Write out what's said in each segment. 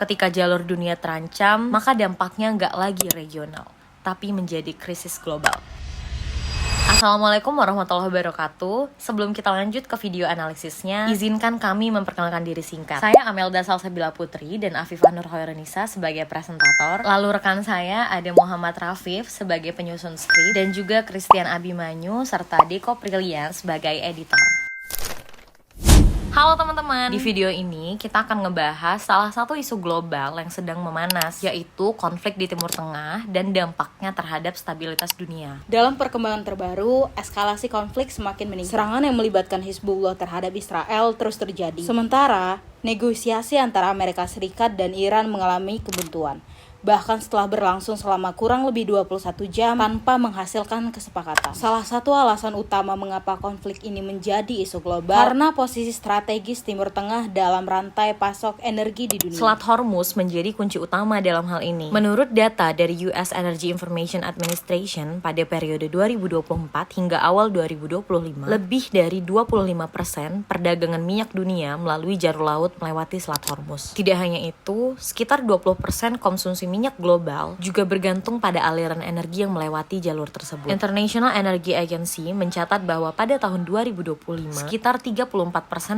Ketika jalur dunia terancam, maka dampaknya nggak lagi regional, tapi menjadi krisis global. Assalamualaikum warahmatullahi wabarakatuh. Sebelum kita lanjut ke video analisisnya, izinkan kami memperkenalkan diri singkat. Saya Amelda Salsabila Putri dan Afifah Nurhoironisa sebagai presentator. Lalu rekan saya ada Muhammad Rafif sebagai penyusun skrip dan juga Christian Abimanyu serta Deko Prilian sebagai editor. Halo teman-teman, di video ini kita akan ngebahas salah satu isu global yang sedang memanas, yaitu konflik di Timur Tengah dan dampaknya terhadap stabilitas dunia. Dalam perkembangan terbaru, eskalasi konflik semakin meningkat. Serangan yang melibatkan Hizbullah terhadap Israel terus terjadi. Sementara, negosiasi antara Amerika Serikat dan Iran mengalami kebuntuan. Bahkan setelah berlangsung selama kurang lebih 21 jam tanpa menghasilkan kesepakatan. Salah satu alasan utama mengapa konflik ini menjadi isu global karena posisi strategis Timur Tengah dalam rantai pasok energi di dunia. Selat Hormuz menjadi kunci utama dalam hal ini. Menurut data dari US Energy Information Administration pada periode 2024 hingga awal 2025, lebih dari 25% perdagangan minyak dunia melalui jalur laut melewati Selat Hormuz. Tidak hanya itu, sekitar 20% konsumsi minyak global juga bergantung pada aliran energi yang melewati jalur tersebut. International Energy Agency mencatat bahwa pada tahun 2025, sekitar 34%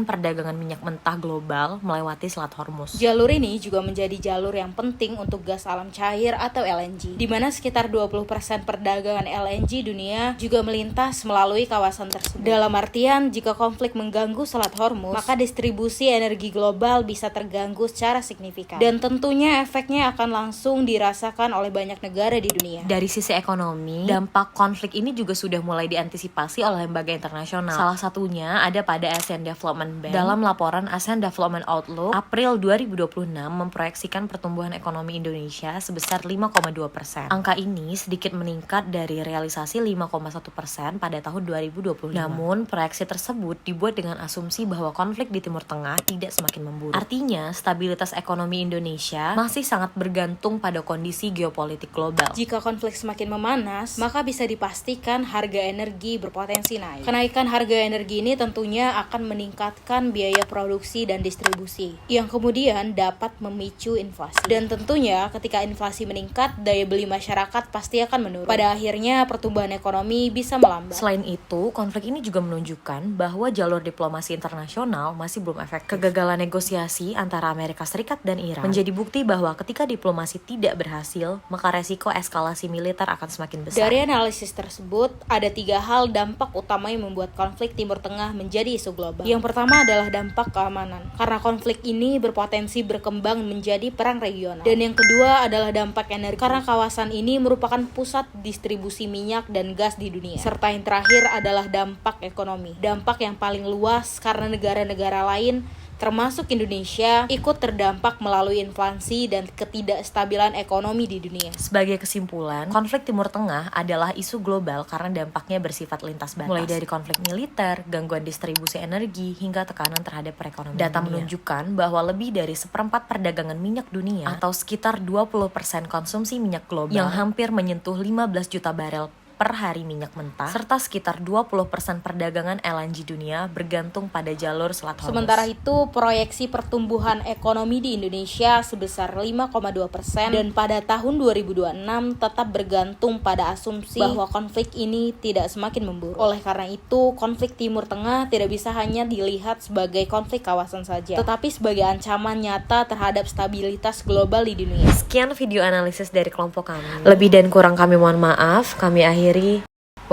perdagangan minyak mentah global melewati Selat Hormuz. Jalur ini juga menjadi jalur yang penting untuk gas alam cair atau LNG, di mana sekitar 20% perdagangan LNG dunia juga melintas melalui kawasan tersebut. Dalam artian, jika konflik mengganggu Selat Hormuz, maka distribusi energi global bisa terganggu secara signifikan. Dan tentunya efeknya akan langsung dirasakan oleh banyak negara di dunia. Dari sisi ekonomi, dampak konflik ini juga sudah mulai diantisipasi oleh lembaga internasional. Salah satunya ada pada ASEAN Development Bank. Dalam laporan ASEAN Development Outlook, April 2026 memproyeksikan pertumbuhan ekonomi Indonesia sebesar 5,2%. Angka ini sedikit meningkat dari realisasi 5,1% pada tahun 2025. Namun, proyeksi tersebut dibuat dengan asumsi bahwa konflik di Timur Tengah tidak semakin memburuk. Artinya, stabilitas ekonomi Indonesia masih sangat bergantung pada kondisi geopolitik global. Jika konflik semakin memanas, maka bisa dipastikan harga energi berpotensi naik. Kenaikan harga energi ini tentunya akan meningkatkan biaya produksi dan distribusi, yang kemudian dapat memicu inflasi. Dan tentunya ketika inflasi meningkat, daya beli masyarakat pasti akan menurun. Pada akhirnya pertumbuhan ekonomi bisa melambat. Selain itu, konflik ini juga menunjukkan bahwa jalur diplomasi internasional masih belum efektif. Kegagalan negosiasi antara Amerika Serikat dan Iran menjadi bukti bahwa ketika diplomasi tidak berhasil, maka resiko eskalasi militer akan semakin besar. Dari analisis tersebut, ada 3 hal dampak utama yang membuat konflik Timur Tengah menjadi isu global. Yang pertama adalah dampak keamanan, karena konflik ini berpotensi berkembang menjadi perang regional. Dan yang kedua adalah dampak energi, karena kawasan ini merupakan pusat distribusi minyak dan gas di dunia. Serta yang terakhir adalah dampak ekonomi, dampak yang paling luas karena negara-negara lain termasuk Indonesia, ikut terdampak melalui inflasi dan ketidakstabilan ekonomi di dunia. Sebagai kesimpulan, konflik Timur Tengah adalah isu global karena dampaknya bersifat lintas batas. Mulai dari konflik militer, gangguan distribusi energi, hingga tekanan terhadap perekonomian. Data menunjukkan bahwa lebih dari 1/4 perdagangan minyak dunia, atau sekitar 20% konsumsi minyak global, yang hampir menyentuh 15 juta barel per hari minyak mentah, serta sekitar 20% perdagangan LNG dunia bergantung pada jalur Selat Hormuz. Sementara itu, proyeksi pertumbuhan ekonomi di Indonesia sebesar 5,2% dan pada tahun 2026 tetap bergantung pada asumsi bahwa konflik ini tidak semakin memburuk. Oleh karena itu, konflik Timur Tengah tidak bisa hanya dilihat sebagai konflik kawasan saja, tetapi sebagai ancaman nyata terhadap stabilitas global di dunia. Sekian video analisis dari kelompok kami. Lebih dan kurang kami mohon maaf. Kami akhiri.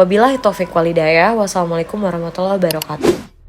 Wabillahi taufiq walhidayah. Wassalamualaikum warahmatullahi wabarakatuh.